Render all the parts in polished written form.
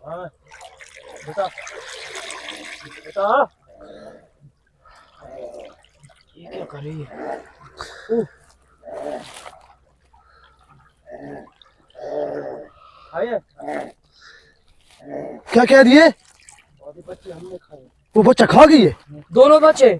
हाँ बेटा बेटा ये क्या कर रही है? खाए क्या कह दिए? बच्चे हमने खाए। वो बच्चा खा गई है? दोनों बच्चे।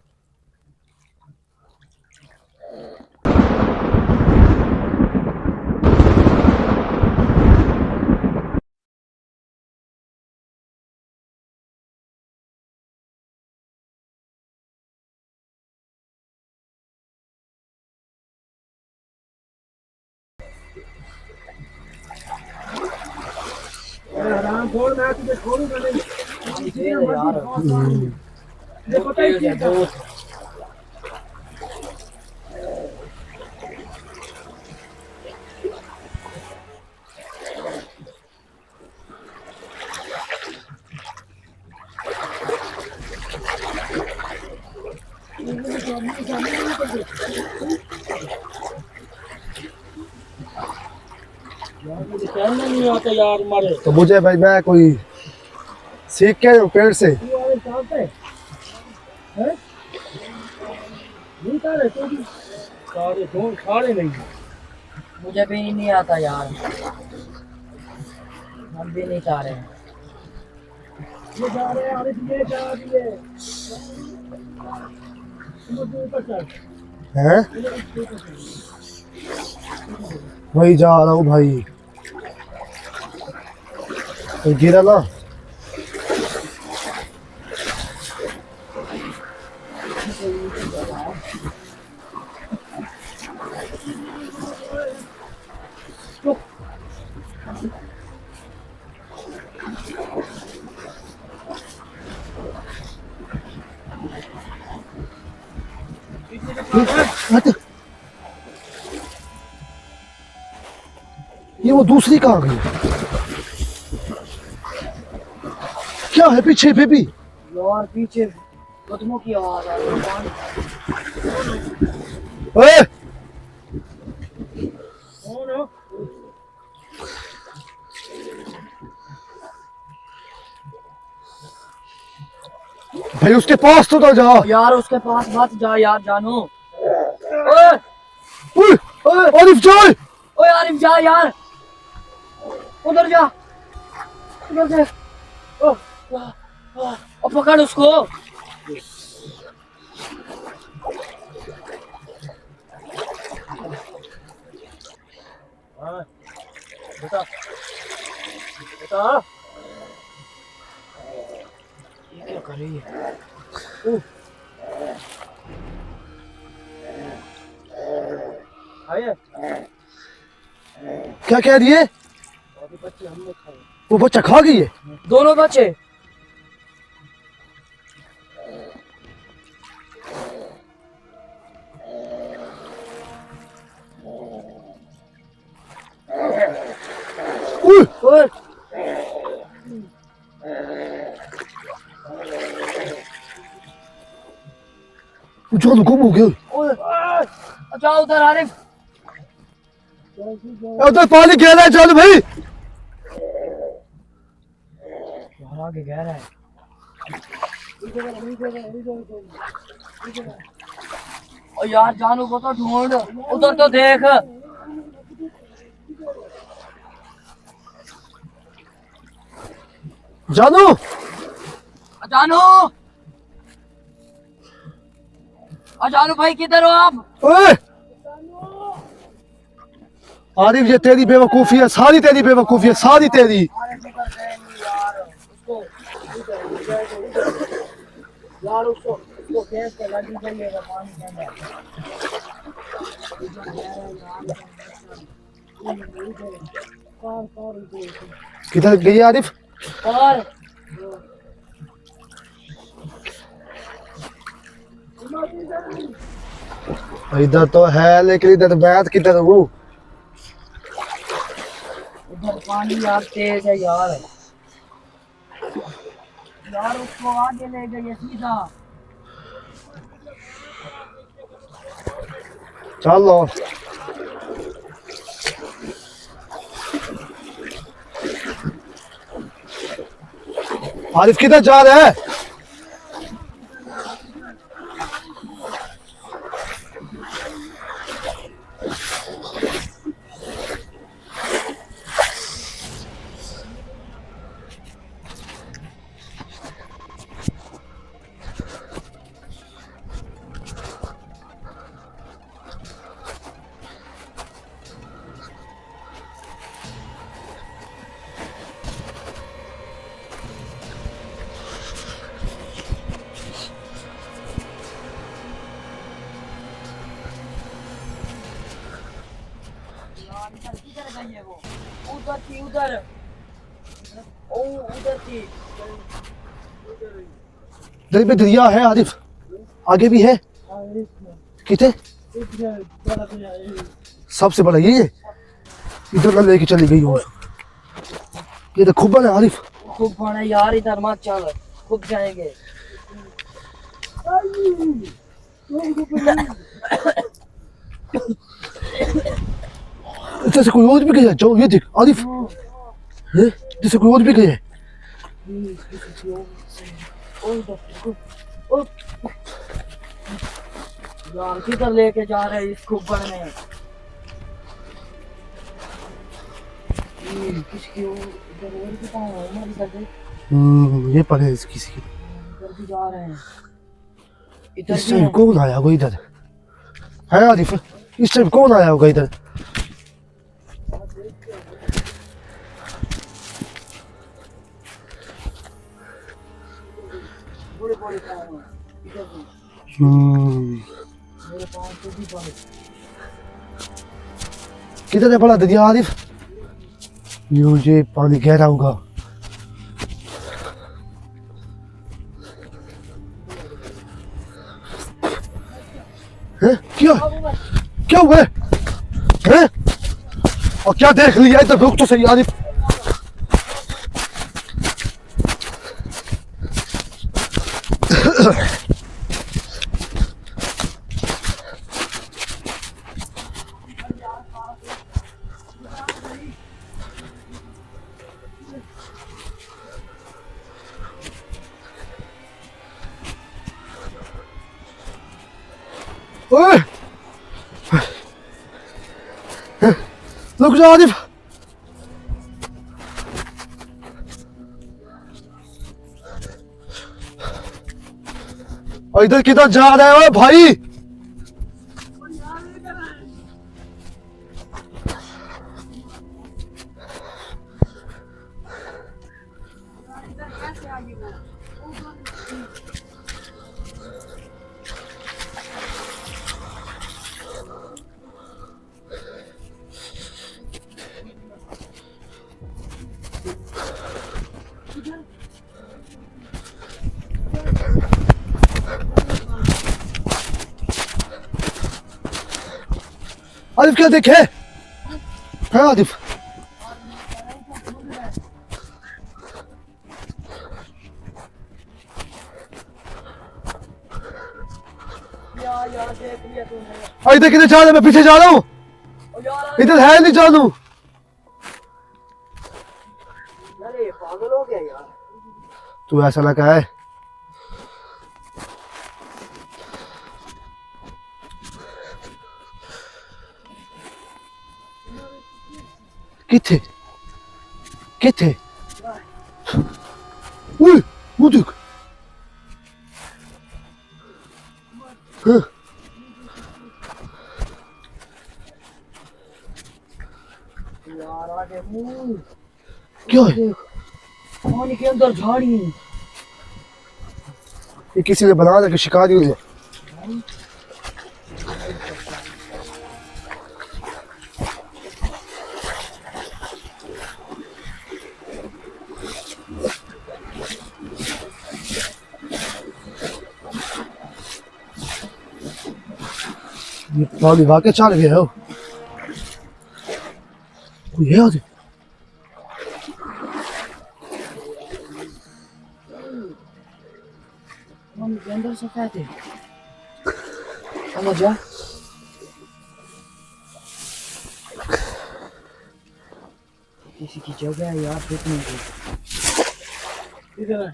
आराम छोड़, मैं तुझे छोड़ूंगा नहीं। देखो तो ये बहुत यार, मुझे कहना नहीं आता यार मारे। तो मुझे भाई मैं कोई सीख के आया हूं पेड़ से। सारे नहीं, मुझे भी नहीं आता यार, हम भी नहीं चाह रहे हैं। ये जा रहे हैं, अरे ये जा रही है। हैं? वही जा रहा हूँ भाई, तो गिरा ना। ये वो दूसरी कहाँ गई? क्या है पीछे बेबी? यार पीछे कदमों की आवाज आ रही है। ओए! कौन हो? भाई उसके पास तो ना जा यार, उसके पास मत जा यार, जानू। ओए ओए! ओए आरिफ जा! ओए आरिफ जा यार, उधर जा, उधर जा। ओ, ओ, पकड़ उसको। हाँ बेटा बेटा ये क्या कर रही है? खाए क्या कह दिए? बच्चे हमने खाए। वो बच्चा खा गई है? दोनों बच्चे। ओए चलो गुम हो गया। ओए अच्छा, उधर आरिफ, उधर पानी गहरा है, चल भाई। आगे गहरा है। ओ यार, जानू को तो ढूंढ, उधर तो देख। जानू! जानू, जानू भाई किधर हो आप? ओए! आरिफ ये तेरी बेवकूफी है, सारी तेरी बेवकूफी है, सारी तेरी। यार उसको गैस पे लगी जाइएगा, पानी के अंदर। किधर गई आरिफ? और इधर तो है लेकिन इधर बैठ किधर हूँ? उधर पानी यार तेज है यार। यार उसको आगे ले गई सीधा। चलो आरिफ किधर जा रहा है? किधर गई है वो? उधर थी उधर। ओ उधर थी। इधर पे दरिया है आरिफ, आगे भी है। कितने? सबसे बड़ा ये है। इधर का लेके चली गई हो। ये तो खूब बड़ा है आरिफ। खूब बड़ा यार, इधर मत चल, खूब जाएंगे। जैसे कोई और भी गया। जाओ ये देख आरिफ, हैं? जैसे कोई और भी गया है। यार किधर लेके जा रहे हैं इस खूबड़ में? किसकी इधर और भी कहाँ है? उमर इधर देख, ये पर है किसी की। इधर भी जा रहे हैं। इधर इस भी टाइम है। कौन आया होगा इधर? है आरिफ, इस टाइम कौन आया होगा इधर? बड़े बड़े पाँव हैं। इधर भी मेरे पाँव से भी बड़े। किधर है बड़ा दरिया आरिफ? ये पानी गहरा होगा। हैं? क्या क्या हुआ है? हैं? और क्या देख लिया? इधर रुक तो सही आरिफ। ओए! रुक जा आरिफ। और इधर किधर जा रहा है भाई? आरिफ क्या देखे? है आरिफ? यार देख लिया तूने? और इधर किधर जा रहा है? मैं पीछे जा रहा हूँ। और यार इधर है नहीं जानू। अरे पागल हो गया यार। तू ऐसा लगा है। किथे किथे? ओए वो देख। हाँ। यार आगे मुंह क्या है? पानी के अंदर झाड़ी। ये किसी ने बना रखा शिकारी हुई है। ये पानी वाकई चल गया हो। कोई है आगे? पानी के अंदर सफेद है। समझ जा। किसी की जगह है यार देखने को। इधर है।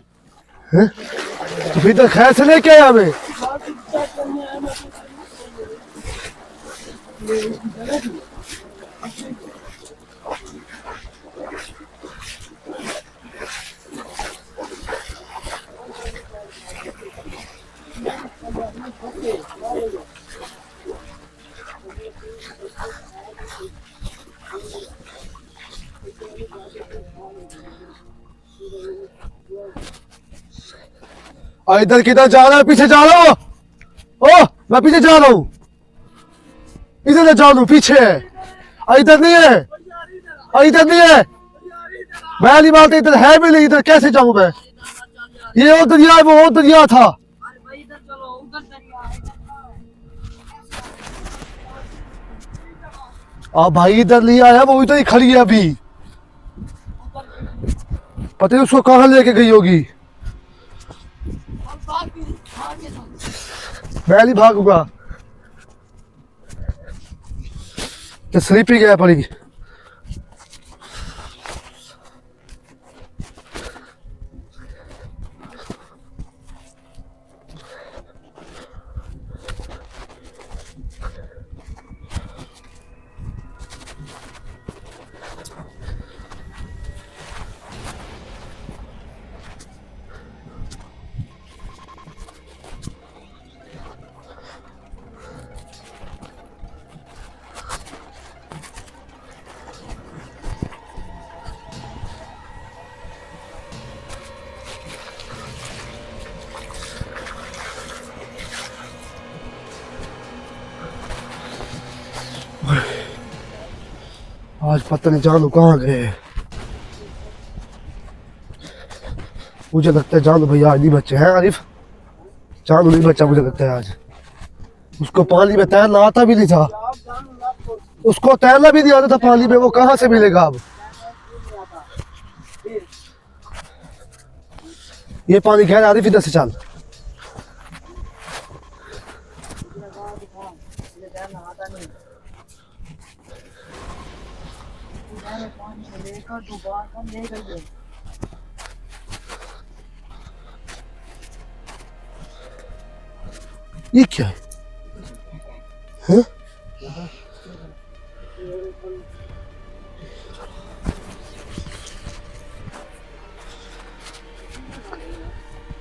हैं? तो फिर तो खैर से लेके आया हमें। और इधर किधर जा रहा है? पीछे जा रहा हूँ। ओ मैं पीछे जा रहा हूँ। इधर जा रहा हूँ, पीछे है। और इधर नहीं है, और इधर नहीं है। मैं नहीं मानता, इधर है भी नहीं। इधर कैसे जाऊँ मैं? ये वो दरिया है, वो दरिया था। अरे भाई इधर चलो, उधर दरिया है। अब भाई इधर नहीं आया, वो इधर ही खड़ी है अभी। पता नहीं उसको कहाँ लेके गई होगी। मैं नहीं भागूंगा, तो स्लीपिंग है पड़ी। आज पता नहीं जानू कहाँ गए। मुझे लगता है जानू भैया आज नहीं बचे हैं। आरिफ, जानू नहीं बचा मुझे लगता है आज। उसको पानी में तैरना आता भी नहीं था। उसको तैरना भी नहीं आता था पानी में, वो कहाँ से मिलेगा अब? ये पानी खैर आरिफ इधर से चल। ये क्या है? हैं?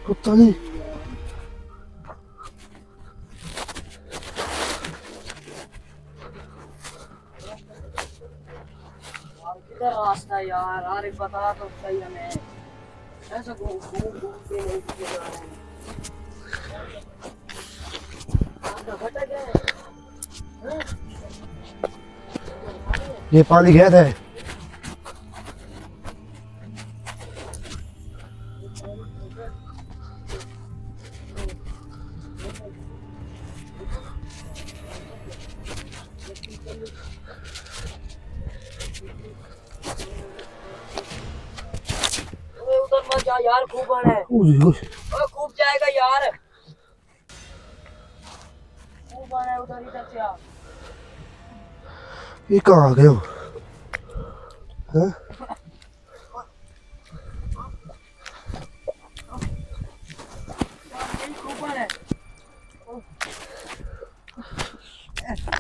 पता नहीं। किधर रास्ता यार? अरे बता तो सही हमें। ऐसा घूम घूम घूम के नहीं जा रहे हैं। भटक गए। ये पानी गहरा है। उधर मत जा यार, खूब है। खूब जाएगा यार, खूब है उधर। इधर से आ। ये कहाँ आ गए हो? हैं?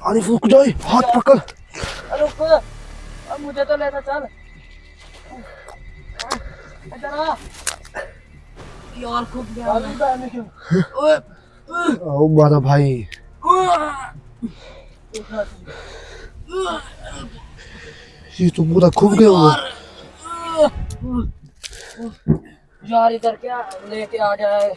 आरिफ रुक जाए, हाथ पकड़। रुक, अब मुझे तो लेना चल। इधर आ यार, खूब गया। ओ मारा भाई। ये तो पूरा खूब गया हुआ। यार इधर क्या लेके आ जाए।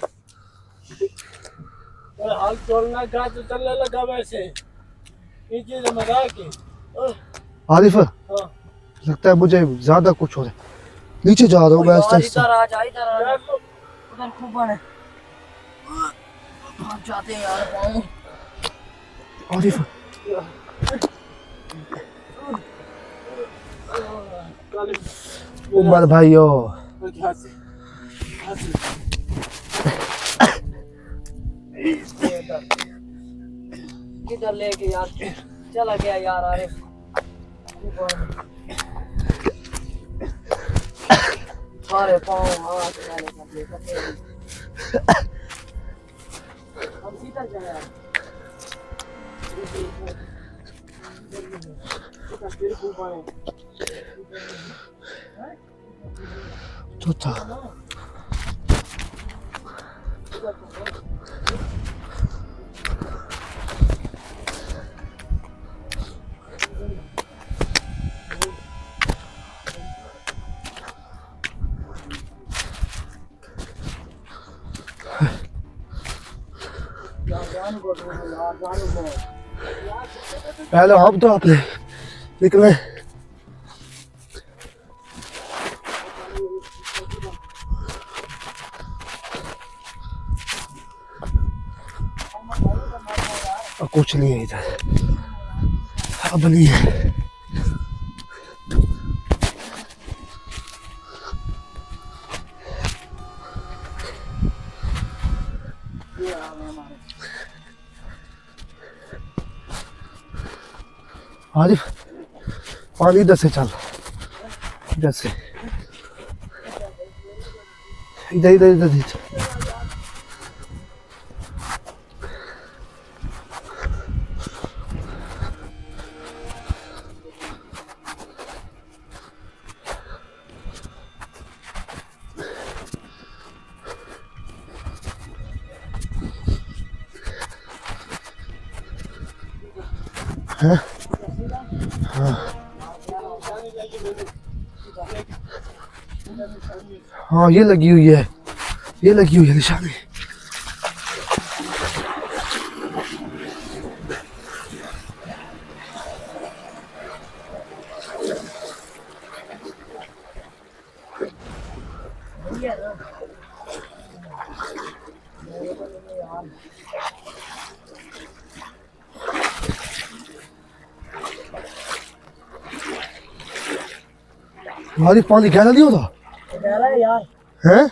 हाल चलना का तो चलने लगा वैसे। ये चीज मजा की। आरिफ, लगता है मुझे ज्यादा कुछ हो रहा है। नीचे जा रहा हूँ मैं। इधर आ जा, इधर आ जा। उधर खूब है। भाग जाते हैं यार पाँव। आरिफ, उमर भाइयों, किधर लेके यार चला गया यार। अरे सारे पाँव हाथ मैंने कर दिए अब किधर जाए फिर घूमाए चौथा पहले हम तो अपने निकले कुछ नहीं है इधर अब नहीं है आरिफ पानी इधर से चल इधर से इधर इधर इधर इधर है हाँ ये लगी हुई है ये लगी हुई है निशानी हमारी पानी गहरा नहीं होता गहरा है यार हैं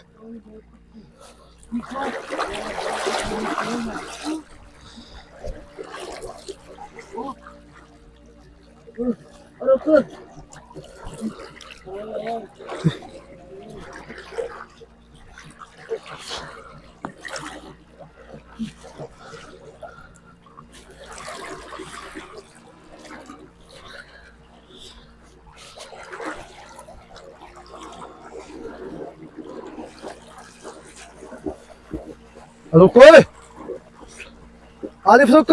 रुको आरिफ रुक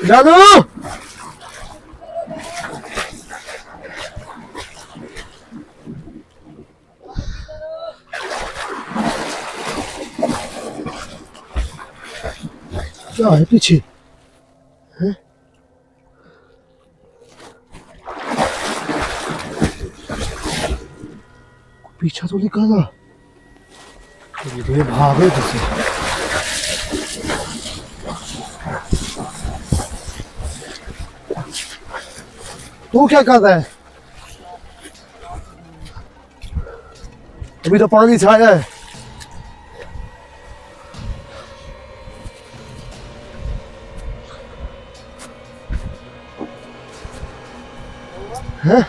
जानू क्या है पीछे हैं पीछा तो निकाला ये भागे तुझसे तू क्या कर रहा है अभी तो पानी छाया है हैं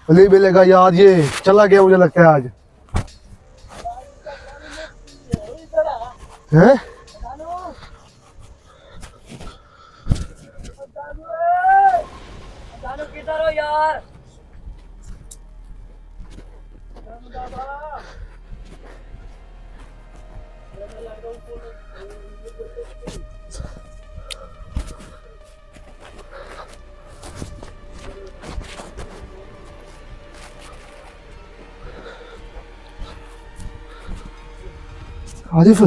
नहीं मिलेगा यार ये चला गया मुझे लगता है आज हैं किधर हो यार आरिफ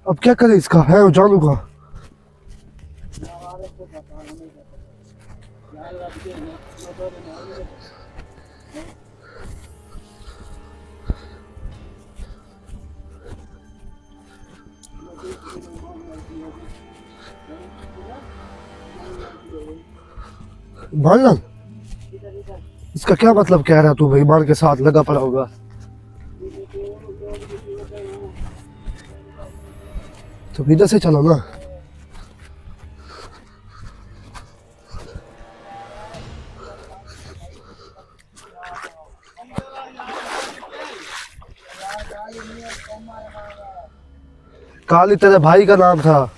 अब क्या करे इसका है जानू का यार भाई इसका क्या मतलब कह रहा तू भाई ईमान के साथ लगा पड़ा होगा? तो इधर से चलो ना। काली तेरे भाई का नाम था।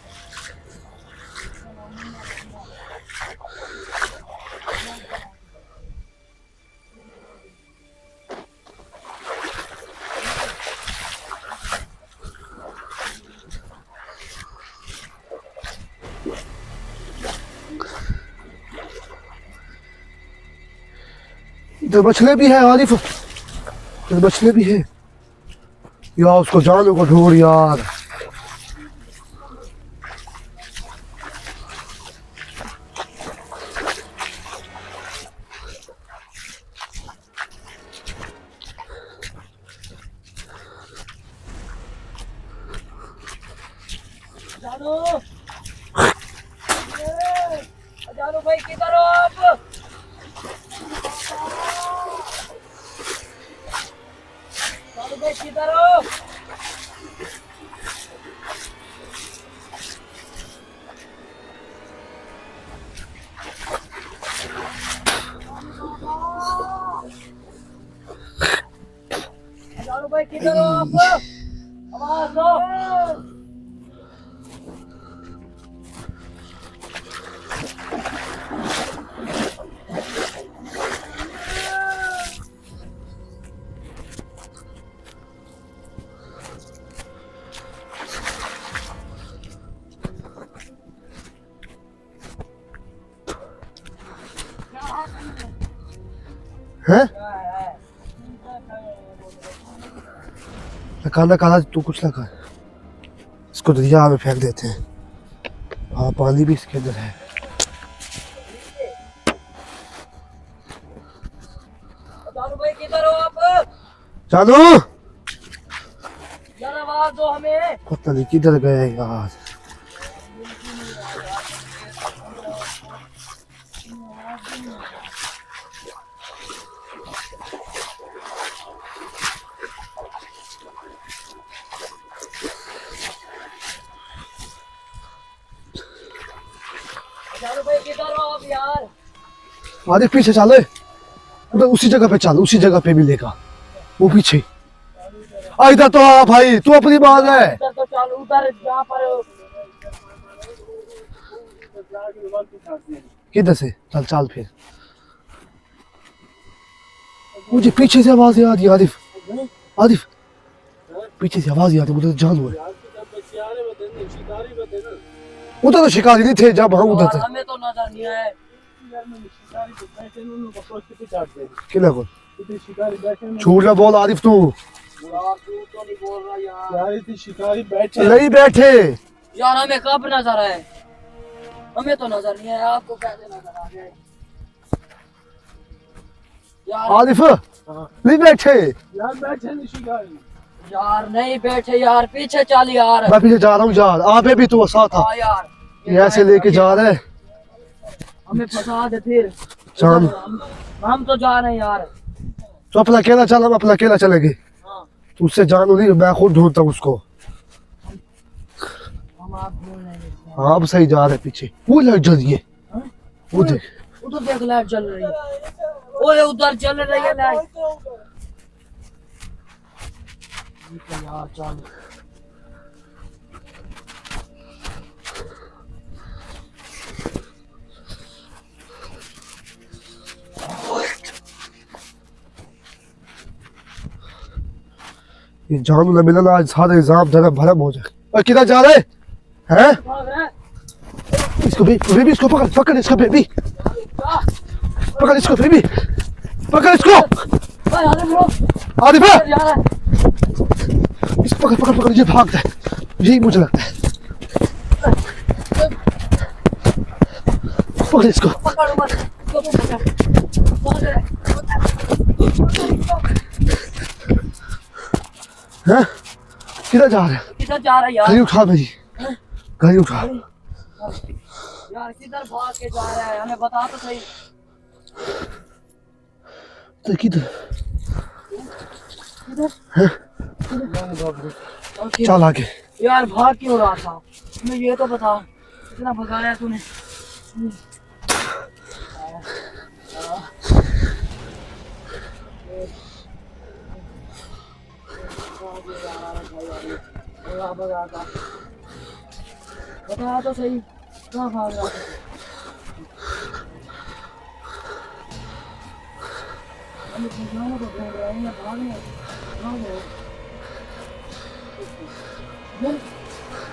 इधर बछले भी है आरिफ, इधर बछले भी है यार। उसको जानू को ढूंढ यार। जानू जानू भाई किधर हो आप? जानू भाई किधर हो? जानू भाई किधर हो आप? आवाज दो। हैं? काला काला तू कुछ ना कर, इसको दरिया में फेंक देते हैं। हाँ पानी भी इसके अंदर है। जानू भाई किधर हो आप? जानू यार आवाज दो हमें। पता नहीं किधर गए यार। जानू भाई किधर हो आप यार? आरिफ पीछे चले, उधर उसी जगह पे चल, उसी जगह पे मिलेगा वो पीछे। इधर तो आ भाई, तू अपनी बात है। उधर तो चल, उधर जहाँ पर किधर से? चल चल फिर। मुझे पीछे से आवाज आ रही है आरिफ, आरिफ पीछे से आवाज आ रही है। उधर जानू है, उधर तो शिकारी नहीं थे जब हम उधर थे। हमें तो नजर नहीं आए। किला को झूठ ना बोल आरिफ तू। यार तू तो नहीं बोल रहा यार। शिकारी बैठे नहीं बैठे यार हमें कब नजर आए? हमें तो नजर नहीं आया, आपको कैसे नजर आ गए? यार आरिफ नहीं बैठे। यार बैठे नहीं शिकारी। यार नहीं बैठे यार, पीछे चल यार। मैं पीछे जा रहा हूँ यार, आप भी तू साथ था। हाँ यार ये ऐसे लेके जा रहे हैं। हमें फंसा दे फिर। चल हम तो जा रहे हैं यार। तो अपना अकेला चल, हम अपना अकेला चलेंगे। हाँ तू उससे जानू नहीं, मैं खुद ढूंढता हूँ उसको। हम आप बोल रहे हैं। हाँ अब सही जा रहे पीछे। वो लाइट जल रही है, वो देख। उधर देख लाइट जल रही है। ओए उधर जल रही है लाइट। यार चल ये जानू न मिलना, आज सारा एग्जाम धर्म भरम हो जाए। और किधर जा रहे हैं? भाग रहा है। इसको बेबी इसको पकड़, पकड़ इसको बेबी, पकड़ इसको बेबी, पकड़ इसको। ओए अरे ब्रो आरिफ जा रहा है। इसको पकड़ पकड़ पकड़, ये भागता है, यही मुझे लगता है। पकड़ इसको। पकड़ मत, इसको तो पकड़। हैं किधर जा रहे हैं? किधर जा रहा है यार? गाड़ी उठा मेरी, गाड़ी उठा। यार किधर भाग के जा रहा है, हमें बता तो सही। तो किधर किधर? चल आगे। यार भाग क्यों रहा था, हमें ये तो बता, कितना भगाया तूने? बता तो सही, कहाँ भाग रहा था? हमें भगाने को ढूंढ रहे हैं, भाग रहे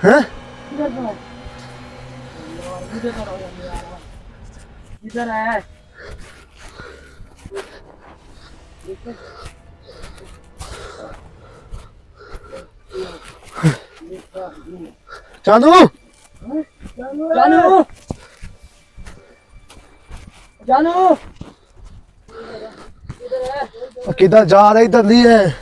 हैं? किधर था? यार मुझे तो नहीं आ रहा, किधर है? जानू जानू जानू किधर जा रहे? इधर नहीं है।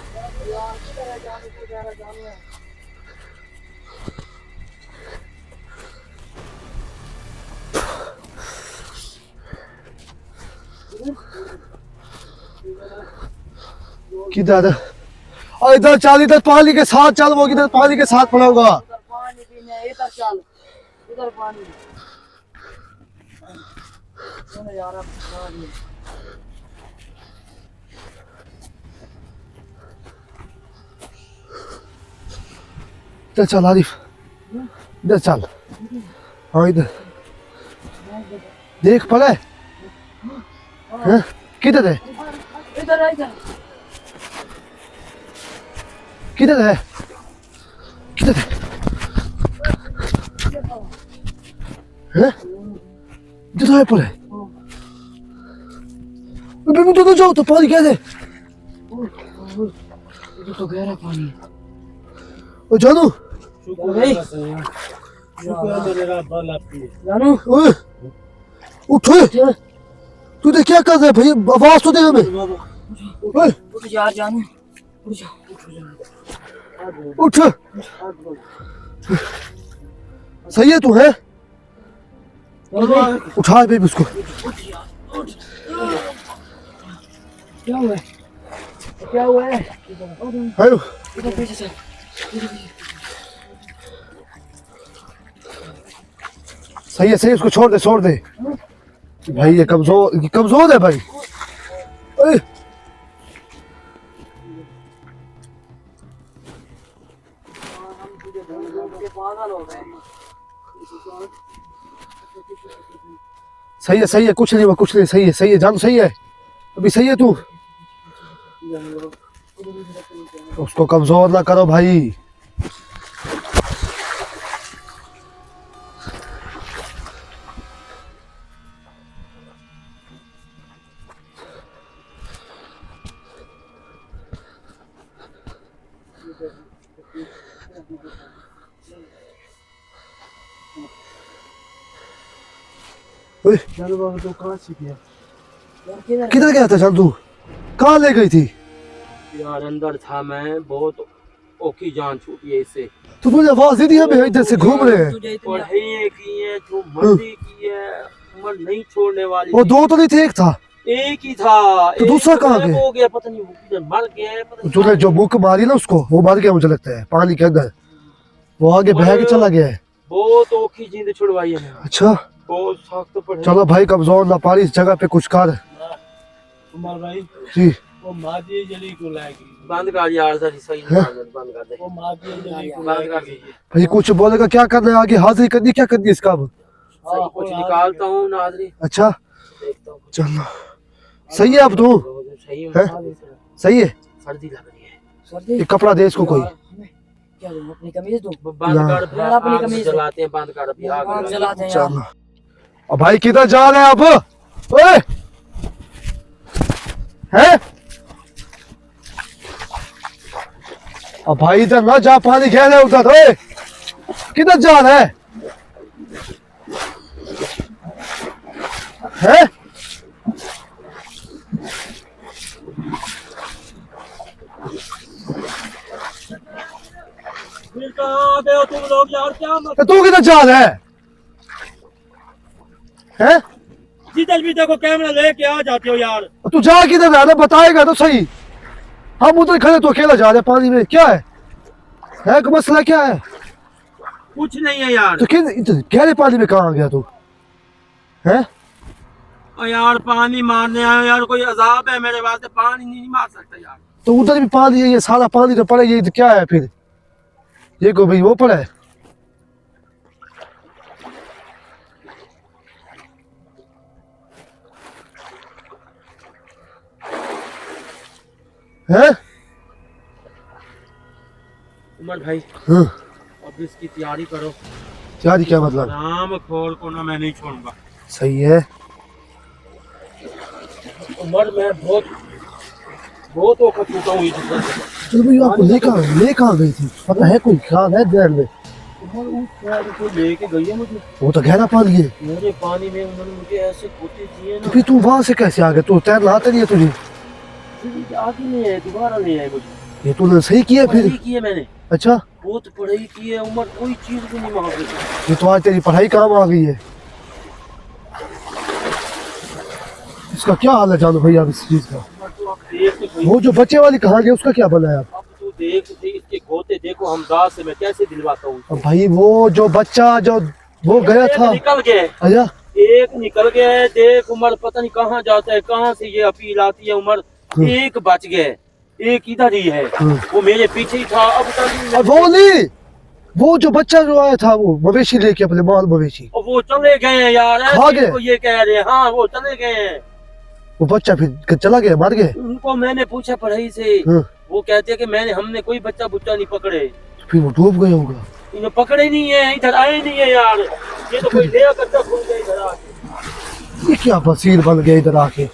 किधर? और इधर चल, इधर पानी के साथ चल, वो किधर पानी के साथ पड़ा होगा। पानी पीने इधर चल, इधर पानी यार। अब इधर चल आरिफ, इधर चल। हाँ इधर देख पड़े हैं? किधर है? इधर है, इधर किधर है? किधर है? हैं? इधर है पड़े। अबे मुझे तो जाओ तो पानी क्या है? इधर तो गहरा पानी है। ओ जानू, जानू ओए उठ, तू तो क्या कर रहा है भाई? आवाज तो दे हमें। ओए उठ यार जानू, उठ, सही है तू है? उठा बेबी उसको। क्या हुआ है? क्या हुआ है? आयो इधर पीछे से। सही है, उसको छोड़ दे, छोड़ दे भाई। ये कमजोर है भाई। ओए पागल हो गए। सही है, कुछ नहीं हुआ, कुछ नहीं। सही है जानू, सही है अभी, सही है तू। उसको कमजोर ना करो भाई। ओए तो कहाँ से गया? किधर गया था चल तू? कहाँ ले गई थी? यार अंदर था मैं, बहुत ओकी जान छूटी है इससे। तू मुझे आवाज दे दी हमें, इधर से घूम रहे हैं। पढ़ाई की है, जो मर्जी की है, उम्र नहीं छोड़ने वाली। वो दो तो नहीं थे, एक था। एक ही था। तो दूसरा कहाँ गया? हो गया पता नहीं, वो किधर मर गया है पता नहीं। तूने जो मुक मारी ना उसको, वो मर गया मुझे लगता है पानी के अंदर। वो आगे बह के चला गया है। बहुत ओखी जिंद छुड़वाई है। अच्छा बहुत सख्त पढ़ाई। चलो भाई, कमजोर ना पारी, इस जगह पे कुछ कर। कुमार भाई जी वो मादी जली को लाएगी। बंद कर यार, सही बंद कर दे। वो मादी जली को बंद कर दीजिए। भाई, कुछ बोलेगा क्या करना है आगे? हाजिरी करनी, क्या करनी है इसका अब? सही कुछ निकालता हूँ नाजरी, अच्छा देखता हूँ। चलो, सही है अब तू? सही है? सही है। सर्दी लग रही है। सर्दी एक कपड़ा दे इसको कोई। क्या दूं? अपनी कमीज दूं? बंद कर दे, यार अपनी आग कमीज जलाते हैं, बंद कर अभी आग आग जला। जलाते हैं यार। चलो अब भाई, किधर जा रहे हैं अब? ओए हैं? अब भाई इधर ना जा, पानी गहरा है उधर। ओए किधर जा रहे हैं? हैं? कहाँ आ गए हो तुम लोग यार? क्या तो तू किधर जा रहा है? जिधर भी देखो कैमरा लेके आ जाते हो यार। तू जा किधर रहा है? बताएगा तो सही। हम उधर खड़े तो अकेला जा रहे हैं पानी में, क्या है कि मसला क्या है? कुछ नहीं है यार। तो गहरे पानी में कहाँ आ गया तू? है और यार पानी मारने आए यार, कोई अजाब है मेरे वास्ते, पानी नहीं मार सकता यार। तो उधर भी पानी है, ये सारा पानी तो पड़ा, ये तो क्या है फिर? ये को भाई वो पड़ा है। हैं? उमर भाई हाँ, अब इसकी तैयारी करो। तैयारी क्या मतलब? नाम खोल को ना मैं नहीं छोड़ूंगा। सही है। उमर मैं बहुत बहुत औखत चुका हूँ इधर। चलो भाई, आपको लेकर आ गई थी, पता है कोई ख्याल है ध्यान में? उमर उस शहर को लेके गई है मुझे। वो तो गहरा पानी है। मेरे पानी में उन्होंने मुझे ऐसे खोते दिए तो ना। फिर तू वहां से कैसे आ गया? तू तैरना आता नहीं है तुझे? आगे नहीं है, दोबारा नहीं है मुझे। ये तूने सही किया फिर। पढ़ाई की है मैंने, अच्छा, बहुत पढ़ाई की है उमर, कोई चीज भी नहीं मांग रही। ये तो आज तेरी पढ़ाई काम आ गई है। इसका क्या हाल है जानो भैया इस चीज का? उमर तो आप देख तो सही। वो जो बच्चे वाली कहानी है उसका क्या बना है? अब तू देख सही, इसके खोते देखो हमदाद से मैं कैसे दिलवाता हूँ। अब भाई वो जो बच्चा जो वो गया एक था। निकल गए, अच्छा, एक निकल गए। देख उमर पता नहीं कहाँ जाता है, कहाँ से ये अपील आती है उमर। एक बच गए, एक इधर ही है, वो मेरे पीछे ही था। अब वो नहीं, वो जो बच्चा जो आया था वो मवेशी लेके, अपने माल मवेशी, वो चले गए हैं यार, खा गए? ऐसे ये कह रहे हैं। हाँ वो चले गए हैं। वो बच्चा फिर चला गया, मर गए? उनको मैंने पूछा पढ़ाई से, हाँ। वो कहते हैं कि हमने कोई बच्चा बुच्चा नहीं पकड़े। फिर वो डूब गया होगा। इन्हें पकड़े ही नहीं है, इधर आए नहीं है यार। ये तो कोई नया कच्चा खुल गया इधर आके। ये क्या बसीर बन गया इधर आके?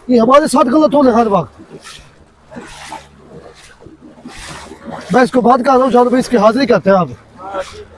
ये हमारे साथ गलत होने हर वक्त। मैं इसको बात कर रहा हूँ, जानो भाई इसकी हाजिरी करते हैं आप। हाँ, ठीक है।